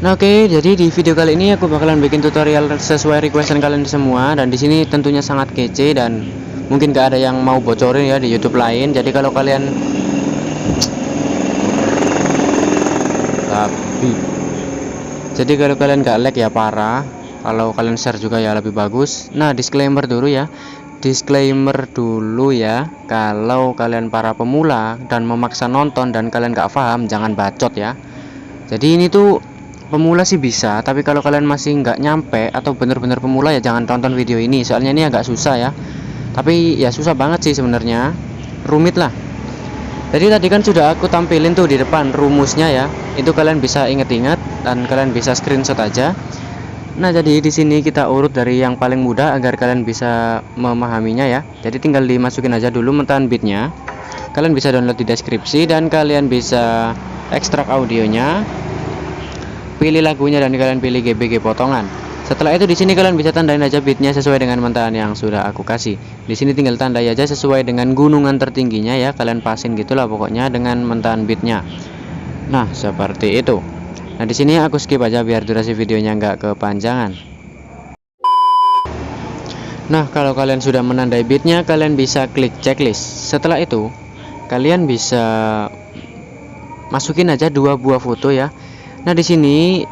Nah, oke, jadi di video kali ini aku bakalan bikin tutorial sesuai requestan kalian semua, dan di sini tentunya sangat kece dan mungkin gak ada yang mau bocorin ya di YouTube lain. Jadi kalau kalian gak like ya parah. Kalau kalian share juga ya lebih bagus. Nah, disclaimer dulu ya. Kalau kalian para pemula dan memaksa nonton dan kalian gak paham, jangan bacot ya. Jadi ini tuh pemula sih bisa, tapi kalau kalian masih nggak nyampe atau bener-bener pemula ya jangan tonton video ini, soalnya ini agak susah ya. Tapi ya susah banget sih sebenarnya, rumit lah. Jadi tadi kan sudah aku tampilin tuh di depan rumusnya ya, itu kalian bisa inget-inget dan kalian bisa screenshot aja. Nah, jadi di sini kita urut dari yang paling mudah agar kalian bisa memahaminya ya. Jadi tinggal dimasukin aja dulu mentahan bitnya. Kalian bisa download di deskripsi dan kalian bisa ekstrak audionya, pilih lagunya dan kalian pilih GBG potongan. Setelah itu di sini kalian bisa tandain aja bitnya sesuai dengan mentahan yang sudah aku kasih. Di sini tinggal tandai aja sesuai dengan gunungan tertingginya ya, kalian pasin gitulah pokoknya dengan mentahan bitnya. Nah, seperti itu. Nah, di sini aku skip aja biar durasi videonya nggak kepanjangan. Nah, kalau kalian sudah menandai bitnya, kalian bisa klik checklist. Setelah itu kalian bisa masukin aja 2 buah foto ya. Nah, di sini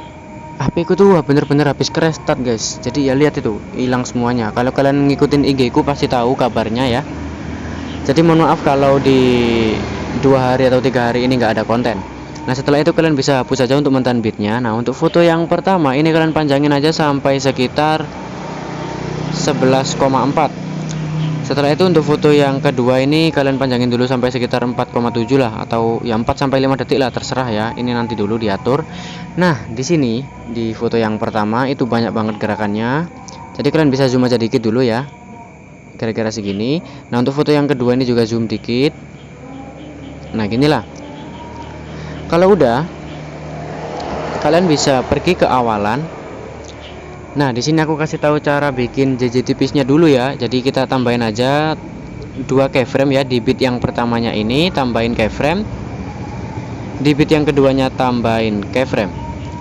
HP ku tuh bener-bener habis restart guys. Jadi ya lihat itu hilang semuanya. Kalau kalian ngikutin IG ku pasti tahu kabarnya ya. Jadi mohon maaf kalau di 2 hari atau 3 hari ini nggak ada konten. Nah, setelah itu kalian bisa hapus aja untuk mentahan bitnya. Nah, untuk foto yang pertama ini kalian panjangin aja sampai sekitar 11,4. Setelah itu untuk foto yang kedua ini kalian panjangin dulu sampai sekitar 4,7 lah, atau ya 4 sampai 5 detik lah, terserah ya. Ini nanti dulu diatur. Nah, di sini di foto yang pertama itu banyak banget gerakannya. Jadi kalian bisa zoom aja dikit dulu ya. Kira-kira segini. Nah, untuk foto yang kedua ini juga zoom dikit. Nah, ginilah. Kalau udah, kalian bisa pergi ke awalan. Nah, di sini aku kasih tahu cara bikin JJ tipisnya dulu ya. Jadi kita tambahin aja 2 keyframe ya. Di bit yang pertamanya ini tambahin keyframe, di bit yang keduanya tambahin keyframe.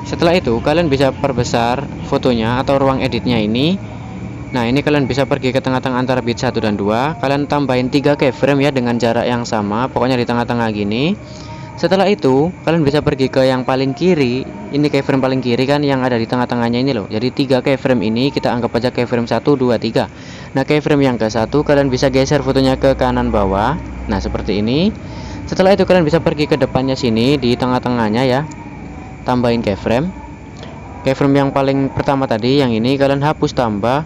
Setelah itu kalian bisa perbesar fotonya atau ruang editnya ini. Nah, ini kalian bisa pergi ke tengah-tengah antara bit 1 dan 2. Kalian tambahin 3 keyframe ya dengan jarak yang sama, pokoknya di tengah-tengah gini. Setelah itu kalian bisa pergi ke yang paling kiri. Ini keyframe paling kiri kan yang ada di tengah-tengahnya ini loh. Jadi 3 keyframe ini kita anggap aja keyframe 1, 2, 3. Nah, keyframe yang ke-1 kalian bisa geser fotonya ke kanan bawah. Nah, seperti ini. Setelah itu kalian bisa pergi ke depannya sini di tengah-tengahnya ya. Tambahin keyframe. Keyframe yang paling pertama tadi yang ini kalian hapus, tambah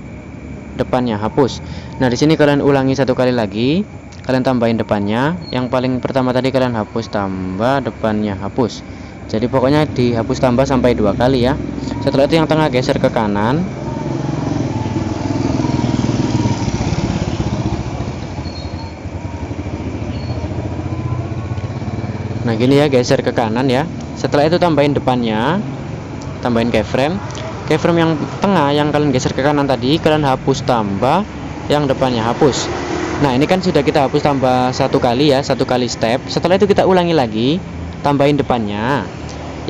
depannya, hapus. Nah, di sini kalian ulangi 1 kali lagi. Kalian tambahin depannya. Yang paling pertama tadi kalian hapus, tambah depannya, hapus. Jadi pokoknya dihapus tambah sampai 2 kali ya. Setelah itu yang tengah geser ke kanan. Nah, gini ya, geser ke kanan ya. Setelah itu tambahin depannya, tambahin keyframe. Keyframe yang tengah yang kalian geser ke kanan tadi kalian hapus, tambah yang depannya, hapus. Nah, ini kan sudah kita hapus tambah 1 kali ya, 1 kali step. Setelah itu kita ulangi lagi, tambahin depannya,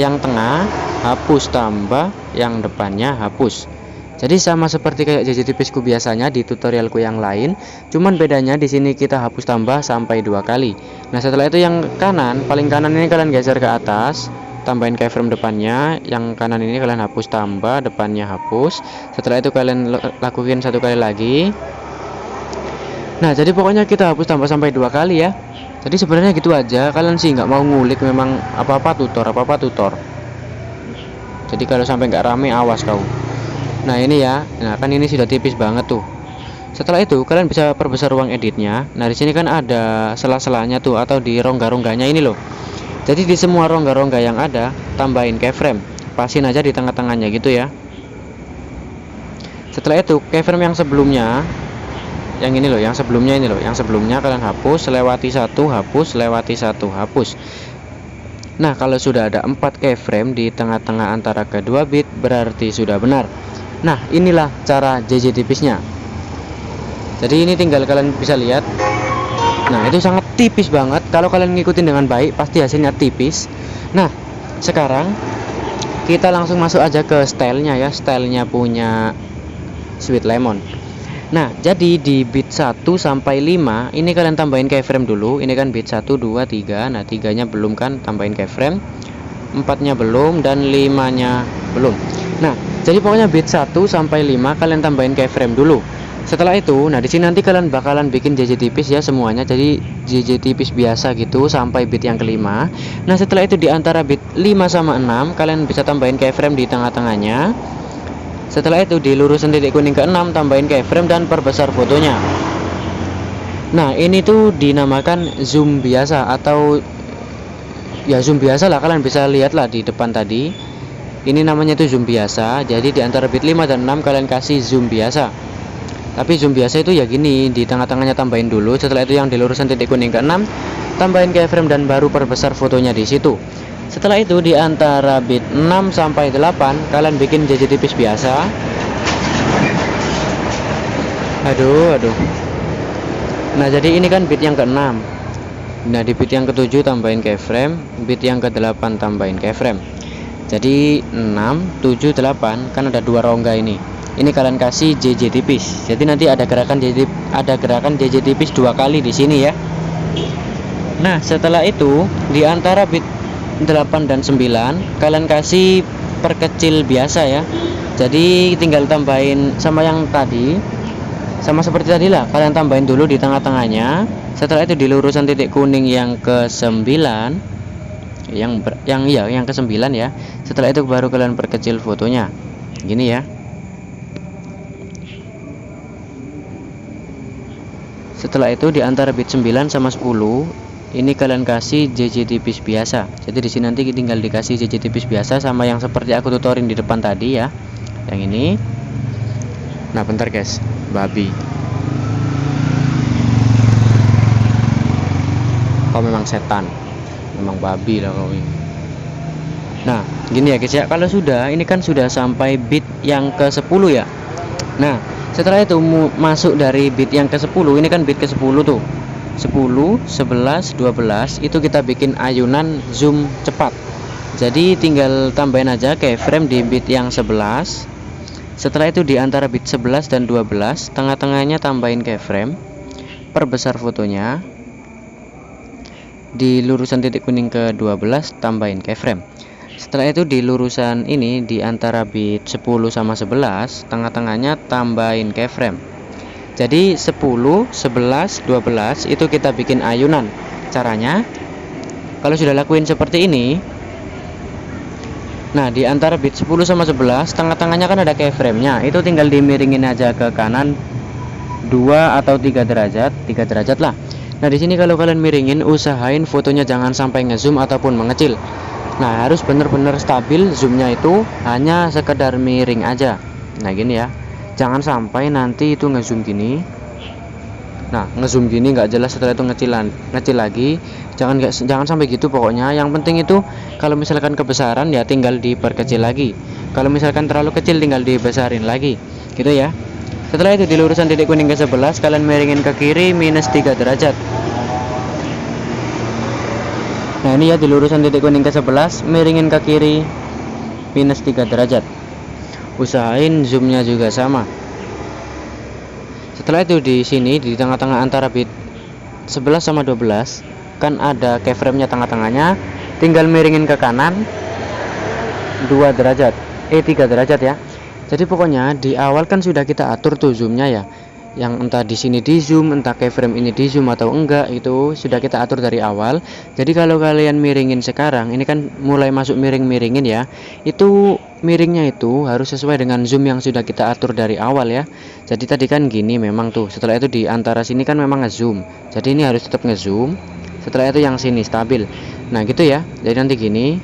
yang tengah hapus, tambah yang depannya, hapus. Jadi sama seperti kayak JJ tipisku biasanya di tutorialku yang lain, cuman bedanya di sini kita hapus tambah sampai 2 kali. Nah, setelah itu yang kanan, paling kanan ini kalian geser ke atas, tambahin keyframe depannya, yang kanan ini kalian hapus, tambah depannya, hapus. Setelah itu kalian lakuin 1 kali lagi. Nah, jadi pokoknya kita hapus tambah sampai 2 kali ya. Jadi sebenarnya gitu aja. Kalian sih nggak mau ngulik, memang apa-apa tutor. Jadi kalau sampai nggak rame awas kau. Nah, ini ya. Nah, kan ini sudah tipis banget tuh. Setelah itu kalian bisa perbesar ruang editnya. Nah, di sini kan ada sela-selanya tuh, atau di rongga-rongganya ini loh. Jadi di semua rongga-rongga yang ada tambahin keyframe, pasin aja di tengah-tengahnya gitu ya. Setelah itu keyframe yang sebelumnya, yang ini loh, yang sebelumnya ini loh, yang sebelumnya kalian hapus, lewati satu, hapus, lewati satu, hapus. Nah, kalau sudah ada 4 keyframe di tengah-tengah antara kedua bit, berarti sudah benar. Nah, inilah cara JJ tipisnya. Jadi ini tinggal kalian bisa lihat. Nah, itu sangat tipis banget. Kalau kalian ngikutin dengan baik, pasti hasilnya tipis. Nah, sekarang kita langsung masuk aja ke stylenya ya. Stylenya punya Sweet Lemon. Nah, jadi di bit 1 sampai 5 ini kalian tambahin keyframe dulu. Ini kan bit 1, 2, 3. Nah, 3-nya belum kan, tambahin keyframe. 4-nya belum, dan 5-nya belum. Nah, jadi pokoknya bit 1 sampai 5 kalian tambahin keyframe dulu. Setelah itu, nah di sini nanti kalian bakalan bikin JJ tipis ya semuanya. Jadi JJ tipis biasa gitu sampai bit yang kelima. Nah, setelah itu di antara bit 5 sama 6 kalian bisa tambahin keyframe di tengah-tengahnya. Setelah itu di lurusan titik kuning ke-6 tambahin keyframe dan perbesar fotonya. Nah, ini tuh dinamakan zoom biasa, atau ya zoom biasa lah, kalian bisa lihat lah di depan tadi. Ini namanya tuh zoom biasa. Jadi di antara bit 5 dan 6 kalian kasih zoom biasa. Tapi zoom biasa itu ya gini, di tengah-tengahnya tambahin dulu. Setelah itu yang di lurusan titik kuning ke-6 tambahin keyframe dan baru perbesar fotonya di situ. Setelah itu di antara bit 6 sampai 8 kalian bikin JJ tipis biasa. Aduh. Nah, jadi ini kan bit yang ke-6. Nah, di bit yang ke-7 tambahin keyframe, bit yang ke-8 tambahin keyframe. Jadi 6, 7, 8 kan ada 2 rongga ini. Ini kalian kasih JJ tipis. Jadi nanti ada gerakan JJ tipis 2 kali di sini ya. Nah, setelah itu di antara bit 8 dan 9 kalian kasih perkecil biasa ya. Jadi tinggal tambahin sama yang tadi, sama seperti tadi lah, kalian tambahin dulu di tengah-tengahnya. Setelah itu di lurusan titik kuning yang ke-9, yang ke-9 ya. Setelah itu baru kalian perkecil fotonya. Gini ya. Setelah itu di antara bit 9 sama 10 ini kalian kasih JJ tipis biasa. Jadi di sini nanti tinggal dikasih JJ tipis biasa sama yang seperti aku tutorin di depan tadi ya. Yang ini. Nah, bentar guys, babi. Kau memang setan. Memang babi lah kau ini. Nah, gini ya guys ya. Kalau sudah, ini kan sudah sampai bit yang ke-10 ya. Nah, setelah itu masuk dari bit yang ke-10, ini kan bit ke-10 tuh. 10, 11, 12 itu kita bikin ayunan zoom cepat. Jadi tinggal tambahin aja keyframe di bit yang 11. Setelah itu di antara bit 11 dan 12 tengah-tengahnya tambahin keyframe, perbesar fotonya. Di lurusan titik kuning ke-12 tambahin keyframe. Setelah itu di lurusan ini di antara bit 10 sama 11 tengah-tengahnya tambahin keyframe. Jadi 10, 11, 12 itu kita bikin ayunan. Caranya, kalau sudah lakuin seperti ini, nah di antara bit 10 sama 11 tengah-tengahnya kan ada keyframe-nya. Itu tinggal dimiringin aja ke kanan 2 atau 3 derajat, 3 derajat lah. Nah, di sini kalau kalian miringin, usahain fotonya jangan sampai ngezoom ataupun mengecil. Nah, harus benar-benar stabil, zoomnya itu hanya sekedar miring aja. Nah, gini ya. Jangan sampai nanti itu ngezoom gini. Nah, ngezoom gini nggak jelas, setelah itu ngecil lagi. Jangan sampai gitu pokoknya. Yang penting itu kalau misalkan kebesaran ya tinggal diperkecil lagi. Kalau misalkan terlalu kecil tinggal dibesarin lagi. Gitu ya. Setelah itu di lurusan titik kuning ke-11 kalian miringin ke kiri minus 3 derajat. Nah, ini ya di lurusan titik kuning ke-11 miringin ke kiri minus 3 derajat. Usahain zoomnya juga sama. Setelah itu di sini di tengah-tengah antara bit 11 sama 12 kan ada keyframe-nya tengah-tengahnya, tinggal miringin ke kanan 2 derajat, 3 derajat ya. Jadi pokoknya di awal kan sudah kita atur tuh zoomnya ya. yang entah di sini di zoom, entah keyframe ini di zoom atau enggak, itu sudah kita atur dari awal. Jadi kalau kalian miringin sekarang, ini kan mulai masuk miring-miringin ya, itu miringnya itu harus sesuai dengan zoom yang sudah kita atur dari awal ya. Jadi tadi kan gini memang tuh, setelah itu di antara sini kan memang ngezoom, jadi ini harus tetap ngezoom. Setelah itu yang sini stabil, nah gitu ya. Jadi nanti gini.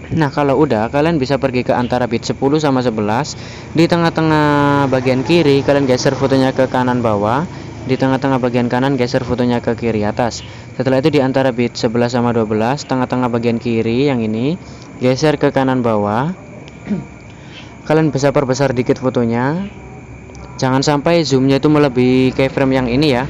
Nah kalau udah, kalian bisa pergi ke antara bit 10 sama 11. Di tengah-tengah bagian kiri kalian geser fotonya ke kanan bawah, di tengah-tengah bagian kanan geser fotonya ke kiri atas. Setelah itu di antara bit 11 sama 12, tengah-tengah bagian kiri yang ini geser ke kanan bawah. Kalian bisa perbesar dikit fotonya, jangan sampai zoomnya itu melebihi keyframe yang ini ya.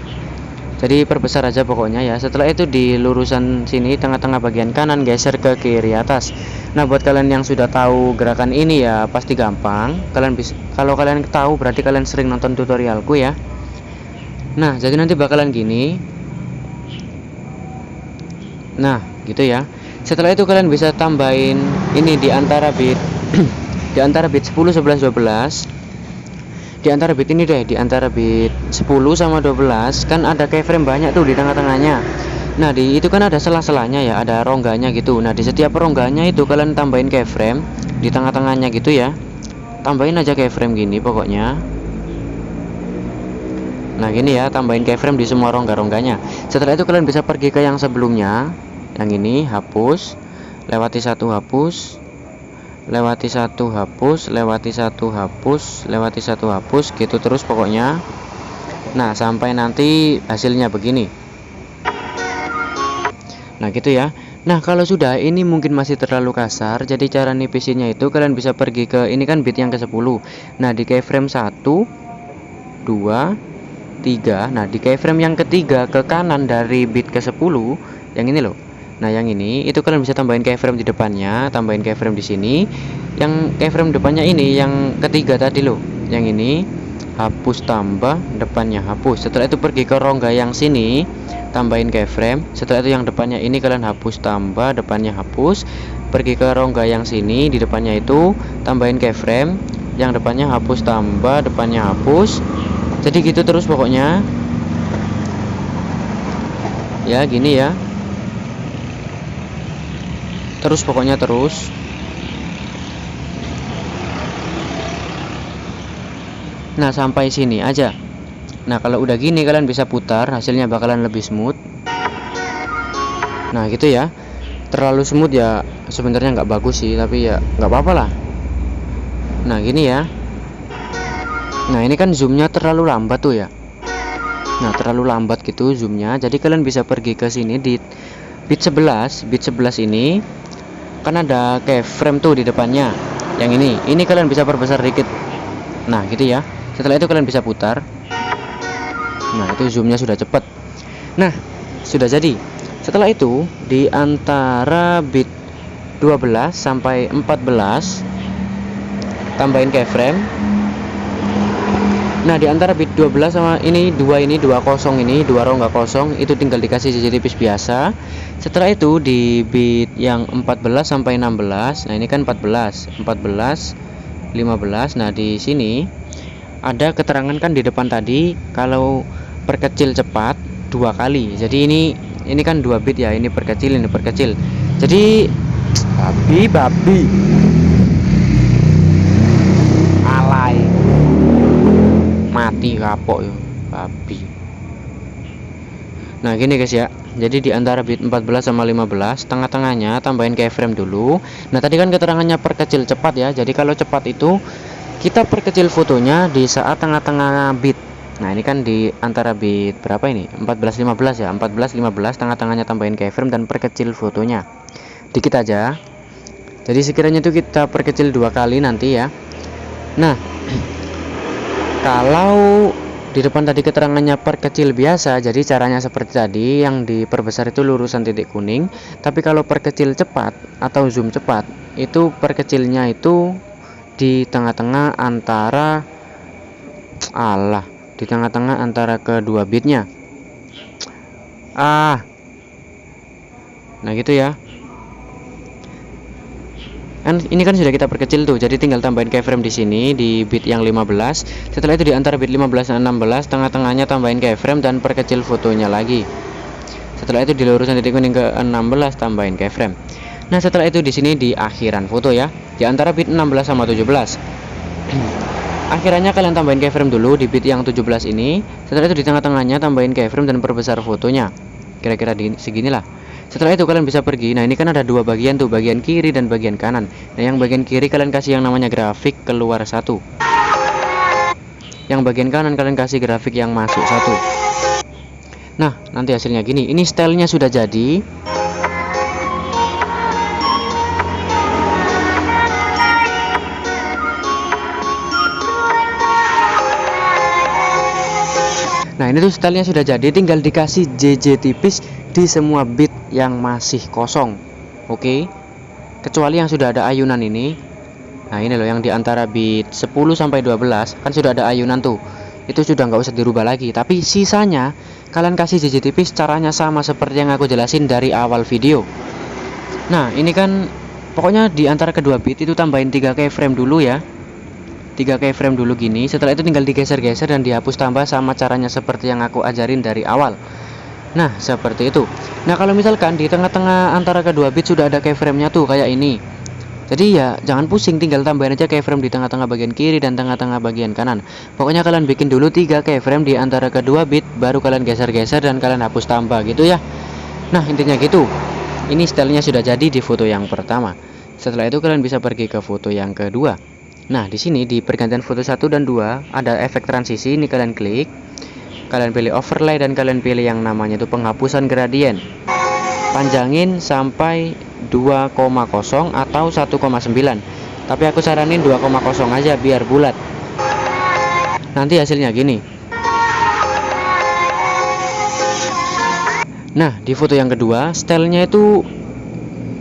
Jadi perbesar aja pokoknya ya. Setelah itu di lurusan sini tengah-tengah bagian kanan geser ke kiri atas. Nah buat kalian yang sudah tahu gerakan ini ya pasti gampang. Kalian bisa, kalau kalian tahu berarti kalian sering nonton tutorialku ya. Nah jadi nanti bakalan gini. Nah gitu ya. Setelah itu kalian bisa tambahin ini di antara bit di antara bit 10, 11, 12. Di antara bit ini deh, di antara bit 10 sama 12 kan ada keyframe banyak tuh di tengah-tengahnya. Nah di itu kan ada sela-selanya ya, ada rongganya gitu. Nah di setiap rongganya itu kalian tambahin keyframe di tengah-tengahnya gitu ya. Tambahin aja keyframe gini pokoknya. Nah gini ya, tambahin keyframe di semua rongga-rongganya. Setelah itu kalian bisa pergi ke yang sebelumnya, yang ini hapus, lewati satu hapus, lewati satu hapus, lewati satu hapus, lewati satu hapus, gitu terus pokoknya. Nah sampai nanti hasilnya begini. Nah gitu ya. Nah kalau sudah ini mungkin masih terlalu kasar, jadi cara nipisinnya itu kalian bisa pergi ke ini kan bit yang ke 10. Nah di keyframe 1 2 3. Nah di keyframe yang ketiga ke kanan dari bit ke 10 yang ini loh. Nah yang ini itu kalian bisa tambahin keyframe di depannya, tambahin keyframe di sini. Yang keyframe depannya ini yang ketiga tadi loh. Yang ini hapus tambah, depannya hapus. Setelah itu pergi ke rongga yang sini, tambahin keyframe. Setelah itu yang depannya ini kalian hapus tambah, depannya hapus. Pergi ke rongga yang sini, di depannya itu tambahin keyframe. Yang depannya hapus tambah, depannya hapus. Jadi gitu terus pokoknya. Ya gini ya. Terus pokoknya terus. Nah sampai sini aja. Nah kalau udah gini kalian bisa putar, hasilnya bakalan lebih smooth. Nah gitu ya. Terlalu smooth ya sebenarnya nggak bagus sih, tapi ya nggak apa-apa lah. Nah gini ya. Nah ini kan zoomnya terlalu lambat tuh ya. Nah terlalu lambat gitu zoomnya. Jadi kalian bisa pergi ke sini di bit 11. Bit 11 ini kan ada keyframe tuh di depannya. Yang ini kalian bisa perbesar dikit. Nah gitu ya. Setelah itu kalian bisa putar. Nah itu zoomnya sudah cepat. Nah sudah jadi. Setelah itu di antara bit 12 sampai 14 tambahin keyframe. Nah di antara bit 12 sama ini 20 ini dua rongga kosong itu tinggal dikasih sisi tipis biasa. Setelah itu di bit yang 14 sampai 16. Nah ini kan 14 15. Nah di sini ada keterangan kan di depan tadi kalau perkecil cepat 2 kali. Jadi ini kan 2 bit ya, ini perkecil, ini perkecil. Jadi babi alay mati kapok ya babi. Nah gini guys ya, jadi di antara bit 14 sama 15 tengah-tengahnya tambahin keyframe dulu. Nah tadi kan keterangannya perkecil cepat ya, jadi kalau cepat itu kita perkecil fotonya di saat tengah-tengah bit. Nah ini kan di antara bit berapa ini, 14 15 ya, 14 15 tengah-tengahnya tambahin keyframe dan perkecil fotonya dikit aja. Jadi sekiranya itu kita perkecil 2 kali nanti ya. Nah kalau di depan tadi keterangannya perkecil biasa, jadi caranya seperti tadi, yang diperbesar itu lurusan titik kuning. Tapi kalau perkecil cepat atau zoom cepat, itu perkecilnya itu di tengah-tengah antara di tengah-tengah antara kedua bitnya. Nah gitu ya. Ini kan sudah kita perkecil tuh, jadi tinggal tambahin keyframe di sini di bit yang 15. Setelah itu di antara bit 15 dan 16, tengah-tengahnya tambahin keyframe dan perkecil fotonya lagi. Setelah itu di lurusan titik kuning ke 16 tambahin keyframe. Nah, setelah itu di sini di akhiran foto ya, di antara bit 16 sama 17. Akhirannya kalian tambahin keyframe dulu di bit yang 17 ini. Setelah itu di tengah-tengahnya tambahin keyframe dan perbesar fotonya. Kira-kira seginilah. Setelah itu kalian bisa pergi. Nah, ini kan ada dua bagian tuh, bagian kiri dan bagian kanan. Nah, yang bagian kiri kalian kasih yang namanya grafik keluar 1. Yang bagian kanan kalian kasih grafik yang masuk 1. Nah, nanti hasilnya gini. Ini stylenya sudah jadi. Nah, ini tuh stylenya sudah jadi, tinggal dikasih JJ tipis di semua bit yang masih kosong. Oke. Kecuali yang sudah ada ayunan ini. Nah, ini loh yang di antara bit 10 sampai 12 kan sudah ada ayunan tuh. Itu sudah nggak usah dirubah lagi, tapi sisanya kalian kasih JJ tipis, caranya sama seperti yang aku jelasin dari awal video. Nah, ini kan pokoknya di antara kedua bit itu tambahin 3 keyframe dulu ya. 3 keyframe dulu gini. Setelah itu tinggal digeser-geser dan dihapus tambah sama caranya seperti yang aku ajarin dari awal. Nah, seperti itu. Nah, kalau misalkan di tengah-tengah antara kedua bit sudah ada keyframe-nya tuh kayak ini. Jadi ya jangan pusing, tinggal tambahin aja keyframe di tengah-tengah bagian kiri dan tengah-tengah bagian kanan. Pokoknya kalian bikin dulu 3 keyframe di antara kedua bit, baru kalian geser-geser dan kalian hapus tambah gitu ya. Nah, intinya gitu. Ini stylenya sudah jadi di foto yang pertama. Setelah itu kalian bisa pergi ke foto yang kedua. Nah, di sini di pergantian foto 1 dan 2 ada efek transisi. Ini kalian klik, kalian pilih overlay dan kalian pilih yang namanya itu penghapusan gradien. Panjangin sampai 2,0 atau 1,9. Tapi aku saranin 2,0 aja biar bulat. Nanti hasilnya gini. Nah, di foto yang kedua stylenya itu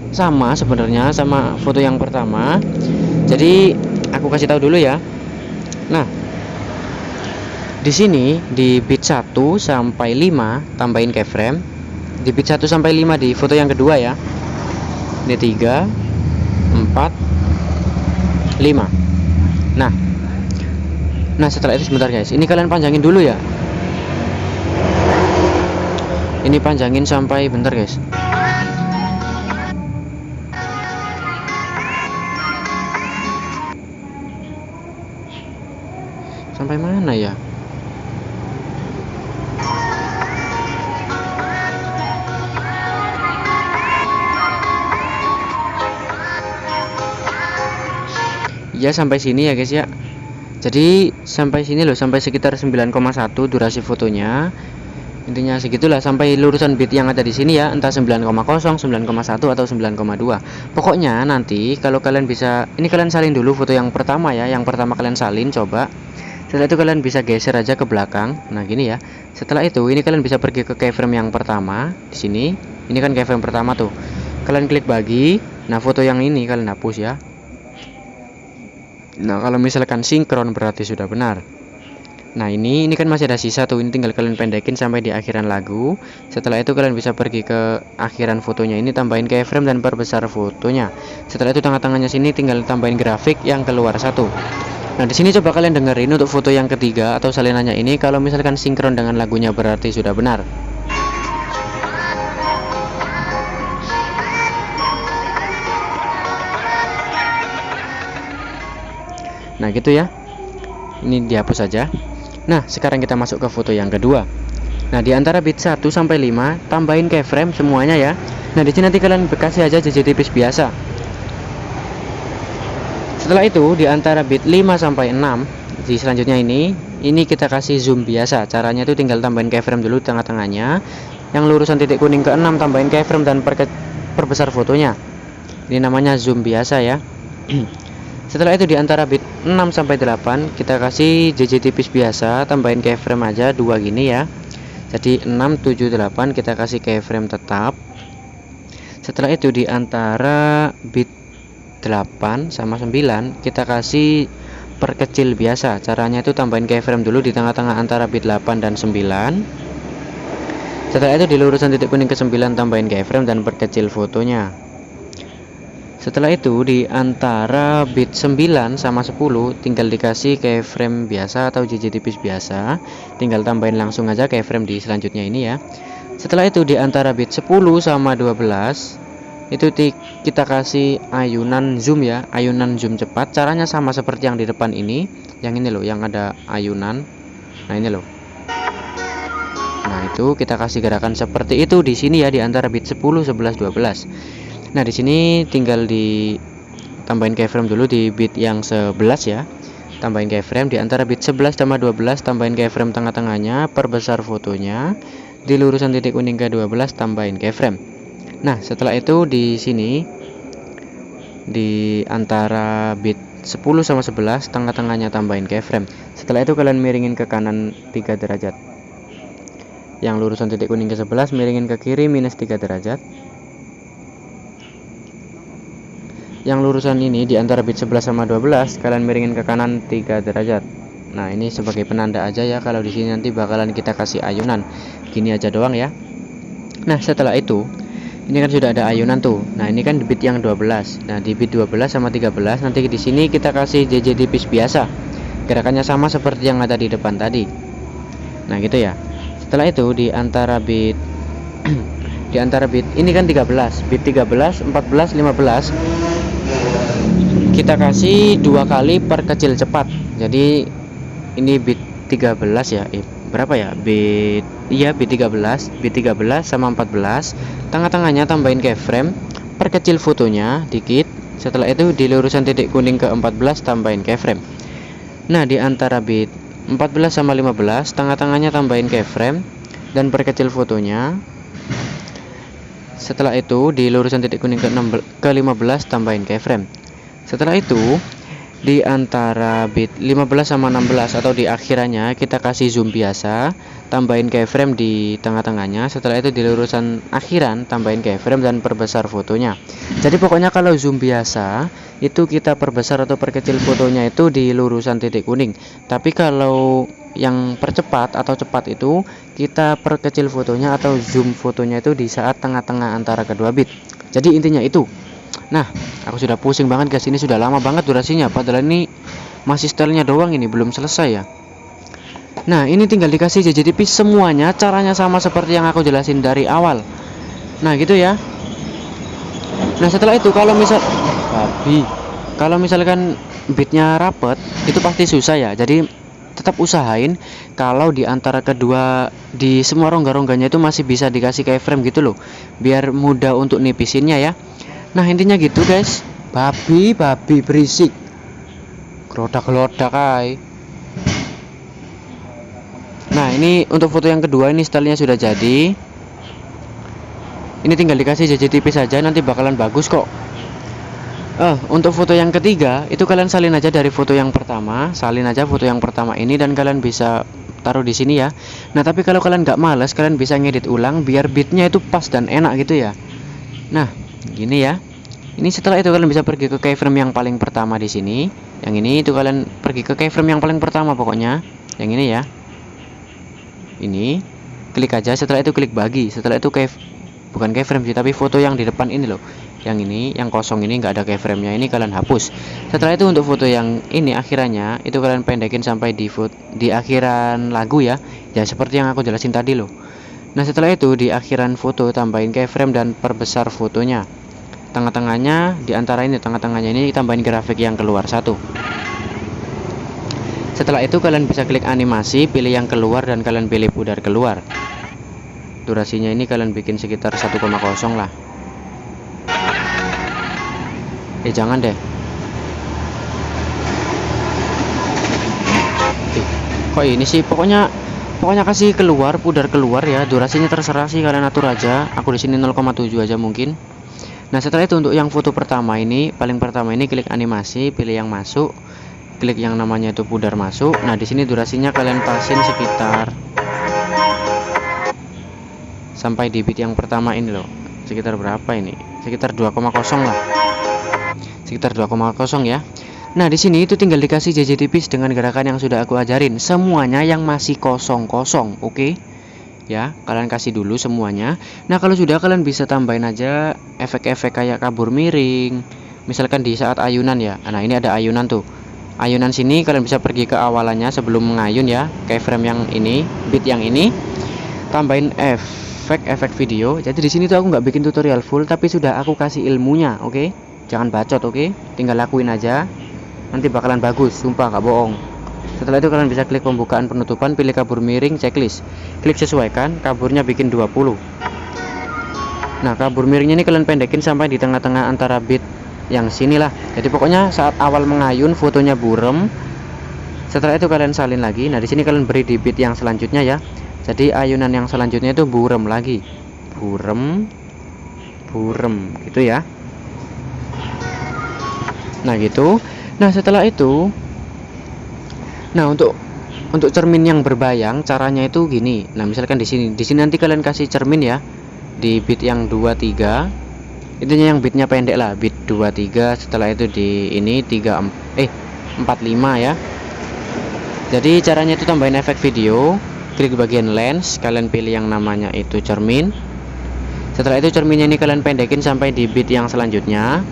sama sebenarnya sama foto yang pertama. Jadi aku kasih tahu dulu ya. Nah, di sini di bit 1 sampai 5 tambahin keyframe. Di bit 1 sampai 5 di foto yang kedua ya. Ini 3, 4, 5. Nah, setelah itu sebentar guys. Ini kalian panjangin dulu ya. Ini panjangin sampai bentar guys. Sampai mana ya? Ya sampai sini ya guys ya. Jadi sampai sini loh, sampai sekitar 9,1 durasi fotonya. Intinya segitulah sampai lurusan bit yang ada di sini ya, entah 9,0, 9,1 atau 9,2. Pokoknya nanti kalau kalian bisa, ini kalian salin dulu foto yang pertama ya. Yang pertama kalian salin coba. Setelah itu kalian bisa geser aja ke belakang. Nah, gini ya. Setelah itu ini kalian bisa pergi ke keyframe yang pertama di sini. Ini kan keyframe pertama tuh. Kalian klik bagi. Nah, foto yang ini kalian hapus ya. Nah, kalau misalkan sinkron berarti sudah benar. Nah, ini kan masih ada sisa tuh. Ini tinggal kalian pendekin sampai di akhiran lagu. Setelah itu kalian bisa pergi ke akhiran fotonya. Ini tambahin keyframe dan perbesar fotonya. Setelah itu tengah-tengahnya sini tinggal tambahin grafik yang keluar 1. Nah, di sini coba kalian dengerin untuk foto yang ketiga atau salinannya ini. Kalau misalkan sinkron dengan lagunya berarti sudah benar. Nah, gitu ya. Ini dihapus saja. Nah, sekarang kita masuk ke foto yang kedua. Nah, di antara bit 1 sampai 5 tambahin keyframe semuanya ya. Nah, di sini nanti kalian kasih aja JJ tipis biasa. Setelah itu di antara bit 5 sampai 6 di selanjutnya ini kita kasih zoom biasa. Caranya itu tinggal tambahin keyframe dulu tengah-tengahnya. Yang lurusan titik kuning ke 6 tambahin keyframe dan perbesar fotonya. Ini namanya zoom biasa ya. Setelah itu di antara bit 6 sampai 8 kita kasih JJ tipis biasa, tambahin keyframe aja 2 gini ya. Jadi 6, 7, 8 kita kasih keyframe tetap. Setelah itu di antara bit 8 sama 9 kita kasih perkecil biasa. Caranya itu tambahin keyframe dulu di tengah-tengah antara bit 8 dan 9. Setelah itu di lurusan titik kuning ke 9 tambahin keyframe dan perkecil fotonya. Setelah itu di antara bit 9 sama 10 tinggal dikasih keyframe biasa atau JJ tipis biasa. Tinggal tambahin langsung aja keyframe di selanjutnya ini ya. Setelah itu di antara bit 10 sama 12 itu kita kasih ayunan zoom ya, ayunan zoom cepat. Caranya sama seperti yang di depan ini. Yang ini loh, yang ada ayunan. Nah, ini loh. Nah, itu kita kasih gerakan seperti itu di sini ya, di antara bit 10, 11, 12. Nah, di sini tinggal ditambahin keyframe dulu di bit yang 11 ya. Tambahin keyframe di antara bit 11 sama 12, tambahin keyframe tengah-tengahnya, perbesar fotonya. Di lurusan titik kuning ke 12 tambahin keyframe. Nah, setelah itu di sini di antara bit 10 sama 11 tengah-tengahnya tambahin keyframe. Setelah itu kalian miringin ke kanan 3 derajat. Yang lurusan titik kuning ke 11 miringin ke kiri minus 3 derajat. Yang lurusan ini di antara bit 11 sama 12 kalian miringin ke kanan 3 derajat. Nah, ini sebagai penanda aja ya, kalau di sini nanti bakalan kita kasih ayunan. Gini aja doang ya. Nah, setelah itu ini kan sudah ada ayunan tuh. Nah, ini kan di bit yang 12. Nah, di bit 12 sama 13 nanti di sini kita kasih JJ tipis biasa. Gerakannya sama seperti yang ada di depan tadi. Nah, gitu ya. Setelah itu di antara bit di antara bit ini kan 13, bit 13, 14, 15 kita kasih 2 kali perkecil cepat. Jadi ini bit 13 ya. Berapa ya? Bit 13 sama 14. Tengah-tengahnya tambahin keyframe, perkecil fotonya dikit. Setelah itu di lurusan titik kuning ke 14 tambahin keyframe. Nah, di antara bit 14 sama 15 tengah-tengahnya tambahin keyframe dan perkecil fotonya. Setelah itu di lurusan titik kuning ke 15 tambahin keyframe. Setelah itu di antara bit 15 sama 16 atau di akhirannya kita kasih zoom biasa, tambahin keyframe di tengah-tengahnya. Setelah itu di lurusan akhiran tambahin keyframe dan perbesar fotonya. Jadi pokoknya kalau zoom biasa itu kita perbesar atau perkecil fotonya itu di lurusan titik kuning. Tapi kalau yang percepat atau cepat itu kita perkecil fotonya atau zoom fotonya itu di saat tengah-tengah antara kedua bit. Jadi intinya itu. Nah, aku sudah pusing banget guys, ini sudah lama banget durasinya, padahal ini masih stylenya doang, ini belum selesai ya. Nah, ini tinggal dikasih JJ tipis semuanya, caranya sama seperti yang aku jelasin dari awal. Nah, gitu ya. Nah, setelah itu kalau misalkan bitnya rapet itu pasti susah ya. Jadi tetap usahain kalau di antara kedua di semua rongga-rongganya itu masih bisa dikasih keyframe gitu loh, biar mudah untuk nipisinnya ya. Nah, intinya gitu guys. Babi berisik, gelodak-gelodak ay. Nah, ini untuk foto yang kedua, ini stylenya sudah jadi. Ini tinggal dikasih JJ tipis saja, nanti bakalan bagus kok. Untuk foto yang ketiga itu kalian salin aja dari foto yang pertama, salin aja foto yang pertama ini dan kalian bisa taruh di sini ya. Nah, tapi kalau kalian nggak males, kalian bisa ngedit ulang biar bitnya itu pas dan enak gitu ya. Nah, gini ya. Ini setelah itu kalian bisa pergi ke keyframe yang paling pertama di sini. Yang ini itu kalian pergi ke keyframe yang paling pertama pokoknya. Yang ini ya. Ini klik aja, setelah itu klik bagi. Setelah itu bukan keyframe sih, tapi foto yang di depan ini loh. Yang ini, yang kosong ini nggak ada keyframe-nya, ini kalian hapus. Setelah itu untuk foto yang ini akhirannya itu kalian pendekin sampai di akhiran lagu ya. Ya seperti yang aku jelasin tadi loh. Nah, setelah itu di akhiran foto tambahin keyframe dan perbesar fotonya. Tengah-tengahnya di antara ini, tengah-tengahnya ini tambahin grafik yang keluar satu. Setelah itu kalian bisa klik animasi, pilih yang keluar dan kalian pilih pudar keluar. Durasinya ini kalian bikin sekitar 1,0 lah. Jangan deh. Kok ini sih? Pokoknya kasih keluar, pudar keluar ya. Durasinya terserah sih, kalian atur aja. Aku di sini 0,7 aja mungkin. Nah, setelah itu untuk yang foto pertama ini, paling pertama ini klik animasi, pilih yang masuk, klik yang namanya itu pudar masuk. Nah, di sini durasinya kalian pasin sekitar sampai di bit yang pertama ini loh. Sekitar berapa ini? Sekitar 2,0 lah. Sekitar 2,0 ya. Nah, di sini itu tinggal dikasih JJ tipis dengan gerakan yang sudah aku ajarin. Semuanya yang masih kosong-kosong, oke? Ya, kalian kasih dulu semuanya. Nah, kalau sudah kalian bisa tambahin aja efek-efek kayak kabur miring, misalkan di saat ayunan ya. Nah, ini ada ayunan tuh. Ayunan sini kalian bisa pergi ke awalannya sebelum mengayun ya, keyframe yang ini, beat yang ini, tambahin efek video. Jadi di sini tuh aku nggak bikin tutorial full, tapi sudah aku kasih ilmunya, oke? Jangan bacot, oke? Tinggal lakuin aja, nanti bakalan bagus, sumpah nggak bohong. Setelah itu kalian bisa klik pembukaan penutupan, pilih kabur miring, checklist, klik sesuaikan, kaburnya bikin 20. Nah, kabur miringnya ini kalian pendekin sampai di tengah-tengah antara bit yang sinilah. Jadi pokoknya saat awal mengayun fotonya burem. Setelah itu kalian salin lagi. Nah, di sini kalian beri di bit yang selanjutnya ya. Jadi ayunan yang selanjutnya itu burem lagi. Burem gitu ya. Nah, gitu. Nah, setelah itu untuk cermin yang berbayang caranya itu gini. Nah, misalkan di sini nanti kalian kasih cermin ya. Di bit yang 23 intinya yang bitnya pendek lah, bit 23. Setelah itu di ini 45 ya. Jadi caranya itu tambahin efek video, klik bagian lens, kalian pilih yang namanya itu cermin. Setelah itu cerminnya ini kalian pendekin sampai di bit yang selanjutnya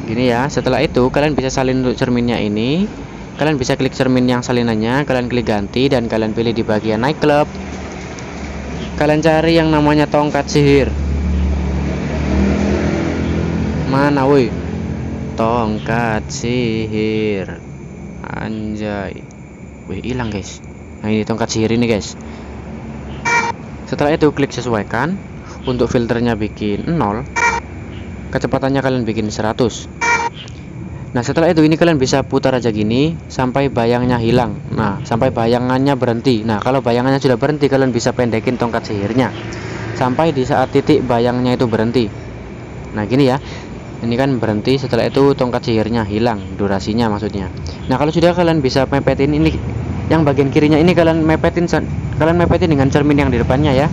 gini ya. Setelah itu kalian bisa salin untuk cerminnya ini. Kalian bisa klik cermin yang salinannya, kalian klik ganti, dan kalian pilih di bagian nightclub. Kalian cari yang namanya tongkat sihir. Mana woi? Tongkat sihir. Anjay. Wih, hilang guys. Nah, ini tongkat sihir ini guys. Setelah itu klik sesuaikan. Untuk filternya bikin 0. Kecepatannya kalian bikin 100. Nah, setelah itu ini kalian bisa putar aja gini sampai bayangnya hilang. Nah, sampai bayangannya berhenti. Nah, kalau bayangannya sudah berhenti, kalian bisa pendekin tongkat sihirnya sampai di saat titik bayangnya itu berhenti. Nah, gini ya. Ini kan berhenti, setelah itu tongkat sihirnya hilang, durasinya maksudnya. Nah, kalau sudah kalian bisa mepetin ini yang bagian kirinya ini kalian mepetin dengan cermin yang di depannya ya.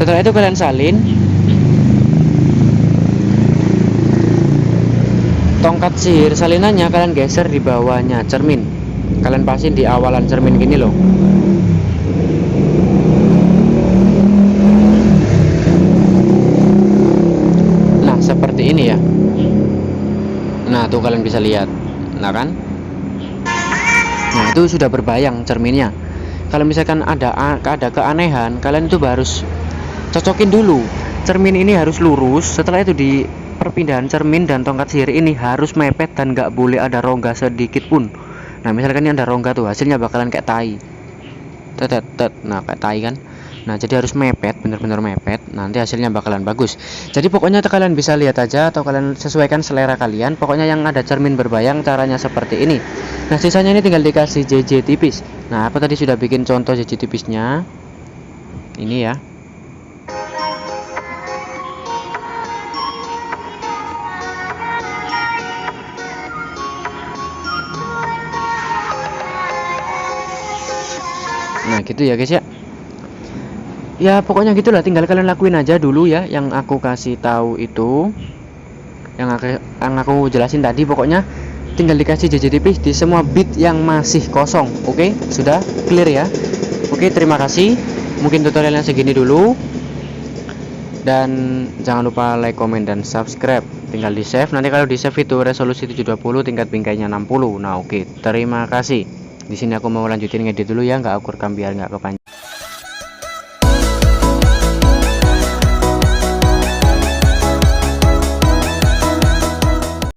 Setelah itu kalian salin. Tongkat sihir salinannya kalian geser di bawahnya cermin. Kalian pasin di awalan cermin gini loh. Nah, seperti ini ya. Nah, tuh kalian bisa lihat. Nah kan? Nah, itu sudah berbayang cerminnya. Kalau misalkan ada keanehan, kalian itu harus cocokin dulu. Cermin ini harus lurus. Setelah itu di perpindahan cermin dan tongkat sihir ini harus mepet dan nggak boleh ada rongga sedikit pun. Nah, misalkan ini ada rongga tuh, hasilnya bakalan kayak tai. Nah, kayak tai kan. Nah, jadi harus mepet, bener-bener mepet. Nanti hasilnya bakalan bagus. Jadi pokoknya kalian bisa lihat aja atau kalian sesuaikan selera kalian. Pokoknya yang ada cermin berbayang caranya seperti ini. Nah, sisanya ini tinggal dikasih JJ tipis. Nah, aku tadi sudah bikin contoh JJ tipisnya. Ini ya. Nah, gitu ya guys ya. Ya pokoknya gitulah, tinggal kalian lakuin aja dulu ya yang aku kasih tahu itu. Yang aku jelasin tadi, pokoknya tinggal dikasih JJ tipis di semua bit yang masih kosong. Oke, sudah clear ya. Oke, terima kasih. Mungkin tutorialnya segini dulu. Dan jangan lupa like, comment, dan subscribe. Tinggal di save. Nanti kalau di save itu resolusi 720, tingkat bingkainya 60. Nah, oke, terima kasih. Di sini aku mau lanjutin ngedit dulu ya, nggak aku rekam biar nggak kepanjang.